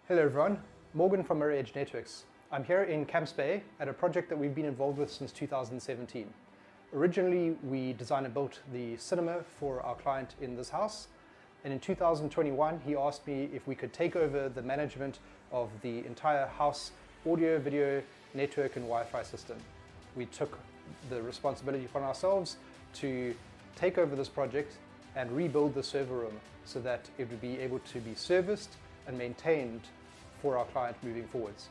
Hello everyone, Morgan from Mirror Edge Networks. I'm here in Camps Bay at a project that we've been involved with since 2017. Originally, we designed and built the cinema for our client in this house, and in 2021 he asked me if we could take over the management of the entire house audio, video, network and Wi-Fi system. We took the responsibility upon ourselves to take over this project and rebuild the server room so that it would be able to be serviced and maintained for our client moving forwards.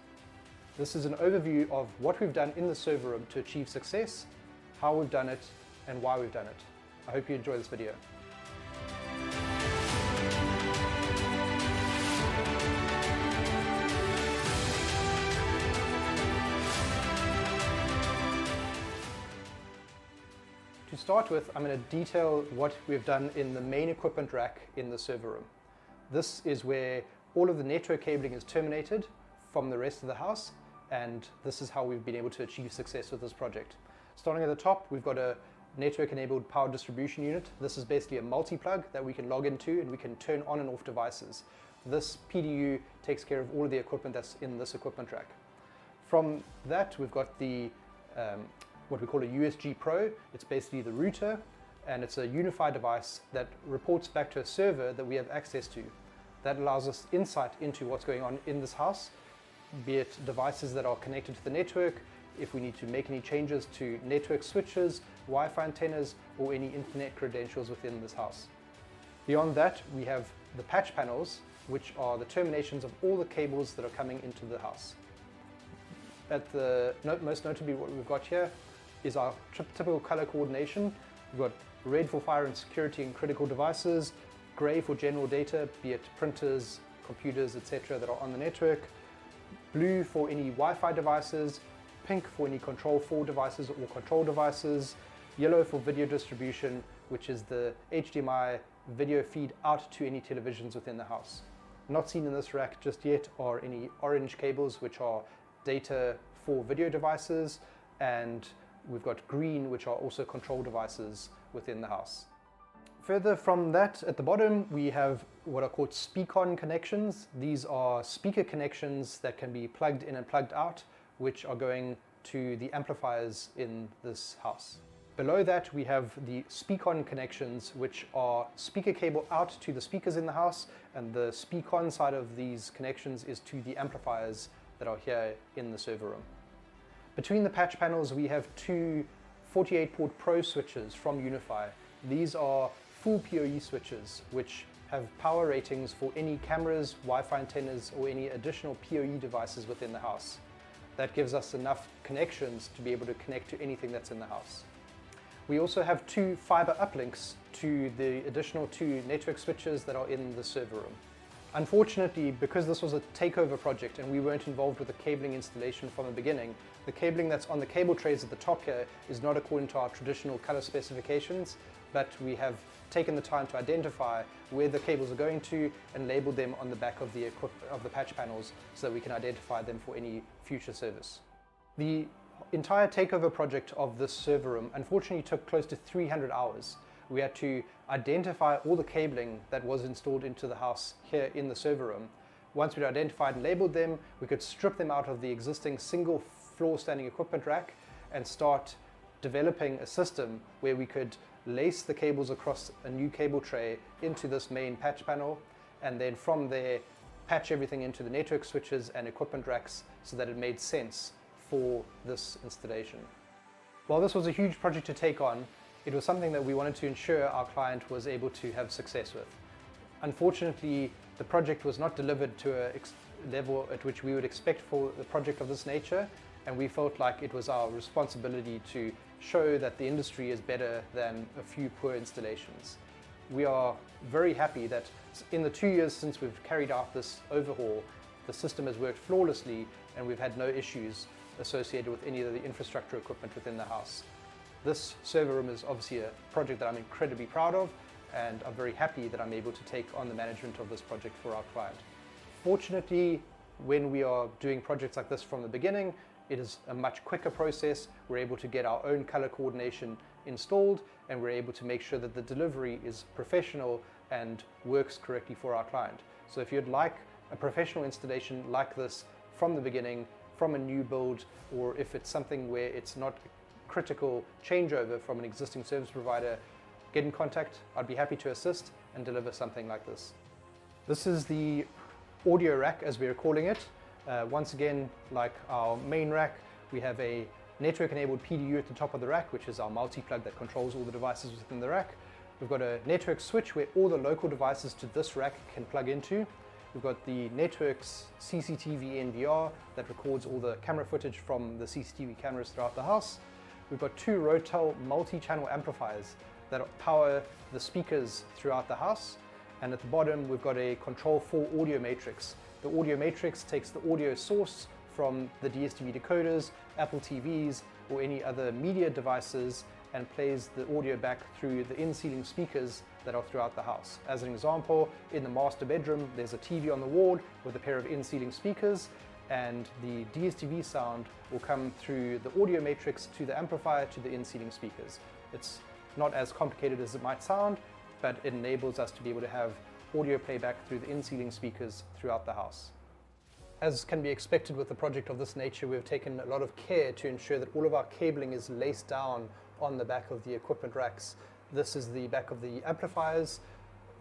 This is an overview of what we've done in the server room to achieve success, how we've done it, and why we've done it. I hope you enjoy this video. To start with, I'm going to detail what we've done in the main equipment rack in the server room. This is where all of the network cabling is terminated from the rest of the house, and this is how we've been able to achieve success with this project. Starting at the top, we've got a network-enabled power distribution unit. This is basically a multi-plug that we can log into and we can turn on and off devices. This PDU takes care of all of the equipment that's in this equipment rack. From that, we've got the what we call a UniFi Pro. It's basically the router, and it's a UniFi device that reports back to a server that we have access to. That allows us insight into what's going on in this house, be it devices that are connected to the network, if we need to make any changes to network switches, Wi-Fi antennas, or any internet credentials within this house. Beyond that, we have the patch panels, which are the terminations of all the cables that are coming into the house. Most notably, what we've got here is our typical color coordination. We've got red for fire and security and critical devices, grey for general data, be it printers, computers, etc. that are on the network, blue for any Wi-Fi devices, pink for any Control 4 devices or control devices, yellow for video distribution, which is the HDMI video feed out to any televisions within the house. Not seen in this rack just yet are any orange cables, which are data for video devices, and we've got green, which are also control devices within the house. Further from that, at the bottom, we have what are called speak-on connections. These are speaker connections that can be plugged in and plugged out, which are going to the amplifiers in this house. Below that, we have the speak-on connections, which are speaker cable out to the speakers in the house, and the speak-on side of these connections is to the amplifiers that are here in the server room. Between the patch panels, we have two 48-port Pro switches from UniFi. These are full PoE switches, which have power ratings for any cameras, Wi-Fi antennas, or any additional PoE devices within the house. That gives us enough connections to be able to connect to anything that's in the house. We also have two fiber uplinks to the additional two network switches that are in the server room. Unfortunately, because this was a takeover project and we weren't involved with the cabling installation from the beginning, the cabling that's on the cable trays at the top here is not according to our traditional color specifications, but we have taken the time to identify where the cables are going to and label them on the back of the patch panels so that we can identify them for any future service. The entire takeover project of this server room unfortunately took close to 300 hours. We had to identify all the cabling that was installed into the house here in the server room. Once we'd identified and labeled them, we could strip them out of the existing single floor standing equipment rack and start developing a system where we could lace the cables across a new cable tray into this main patch panel, and then from there patch everything into the network switches and equipment racks so that it made sense for this installation. While this was a huge project to take on, it was something that we wanted to ensure our client was able to have success with. Unfortunately, the project was not delivered to a level at which we would expect for a project of this nature, and we felt like it was our responsibility to show that the industry is better than a few poor installations. We are very happy that in the 2 years since we've carried out this overhaul, the system has worked flawlessly and we've had no issues associated with any of the infrastructure equipment within the house. This server room is obviously a project that I'm incredibly proud of, and I'm very happy that I'm able to take on the management of this project for our client. Fortunately, when we are doing projects like this from the beginning, it is a much quicker process. We're able to get our own color coordination installed, and we're able to make sure that the delivery is professional and works correctly for our client. So if you'd like a professional installation like this from the beginning, from a new build, or if it's something where it's not a critical changeover from an existing service provider, get in contact. I'd be happy to assist and deliver something like this. This is the audio rack, as we're calling it. Once again, like our main rack, we have a network-enabled PDU at the top of the rack, which is our multi-plug that controls all the devices within the rack. We've got a network switch where all the local devices to this rack can plug into. We've got the network's CCTV NVR that records all the camera footage from the CCTV cameras throughout the house. We've got two Rotel multi-channel amplifiers that power the speakers throughout the house. And at the bottom, we've got a Control 4 audio matrix. The audio matrix takes the audio source from the DSTV decoders, Apple TVs, or any other media devices and plays the audio back through the in-ceiling speakers that are throughout the house. As an example, in the master bedroom, there's a TV on the wall with a pair of in-ceiling speakers, and the DSTV sound will come through the audio matrix to the amplifier to the in-ceiling speakers. It's not as complicated as it might sound, but it enables us to be able to have audio playback through the in-ceiling speakers throughout the house. As can be expected with a project of this nature, we've taken a lot of care to ensure that all of our cabling is laced down on the back of the equipment racks. This is the back of the amplifiers.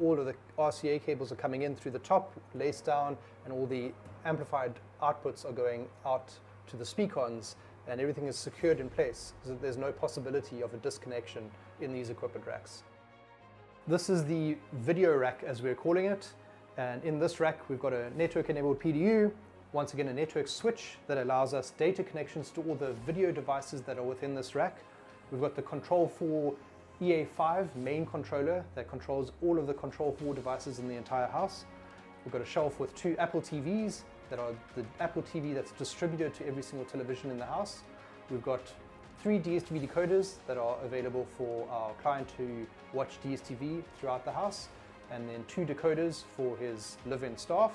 All of the RCA cables are coming in through the top, laced down, and all the amplified outputs are going out to the speak-ons, and everything is secured in place so that there's no possibility of a disconnection in these equipment racks. This is the video rack, as we're calling it, and in this rack we've got a network-enabled PDU, once again a network switch that allows us data connections to all the video devices that are within this rack. We've got the Control 4 EA5 main controller that controls all of the Control 4 devices in the entire house. We've got a shelf with two Apple TVs that are the Apple TV that's distributed to every single television in the house. We've got three DSTV decoders that are available for our client to watch DSTV throughout the house, and then two decoders for his live-in staff.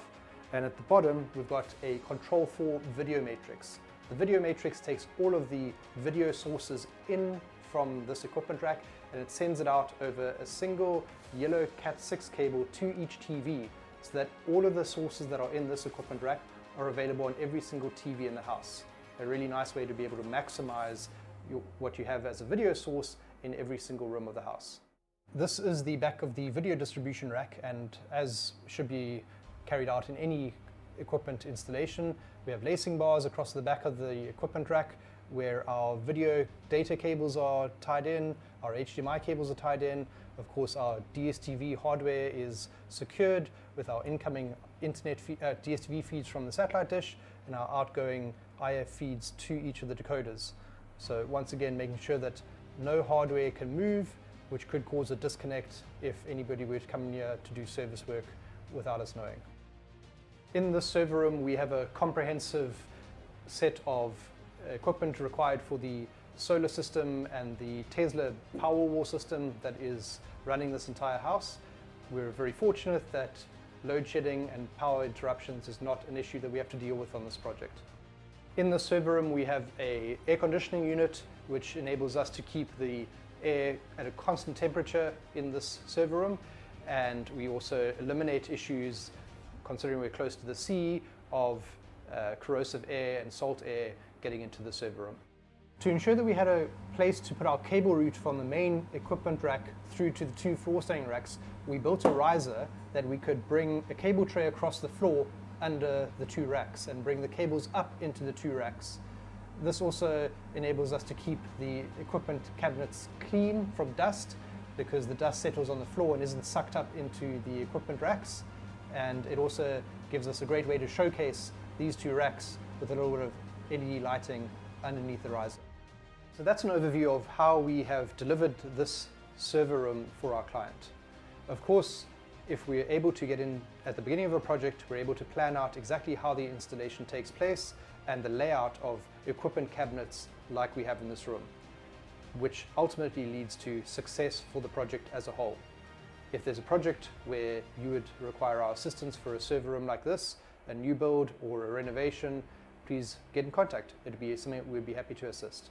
And at the bottom, we've got a Control 4 video matrix. The video matrix takes all of the video sources in from this equipment rack and it sends it out over a single yellow Cat6 cable to each TV, so that all of the sources that are in this equipment rack are available on every single TV in the house. A really nice way to be able to maximize what you have as a video source in every single room of the house. This is the back of the video distribution rack, and as should be carried out in any equipment installation, we have lacing bars across the back of the equipment rack where our video data cables are tied in, our HDMI cables are tied in. Of course, our DSTV hardware is secured with our incoming internet DSTV feeds from the satellite dish and our outgoing IF feeds to each of the decoders. So once again, making sure that no hardware can move, which could cause a disconnect if anybody were to come in here to do service work without us knowing. In this server room, we have a comprehensive set of equipment required for the solar system and the Tesla Powerwall system that is running this entire house. We're very fortunate that load shedding and power interruptions is not an issue that we have to deal with on this project. In the server room, we have an air conditioning unit which enables us to keep the air at a constant temperature in this server room, and we also eliminate issues, considering we're close to the sea, of corrosive air and salt air getting into the server room. To ensure that we had a place to put our cable route from the main equipment rack through to the two floor standing racks, we built a riser that we could bring a cable tray across the floor under the two racks and bring the cables up into the two racks. This also enables us to keep the equipment cabinets clean from dust, because the dust settles on the floor and isn't sucked up into the equipment racks. And it also gives us a great way to showcase these two racks with a little bit of LED lighting underneath the riser. So that's an overview of how we have delivered this server room for our client. Of course, if we're able to get in at the beginning of a project, we're able to plan out exactly how the installation takes place and the layout of equipment cabinets like we have in this room, which ultimately leads to success for the project as a whole. If there's a project where you would require our assistance for a server room like this, a new build or a renovation, please get in contact. It'd be something we'd be happy to assist.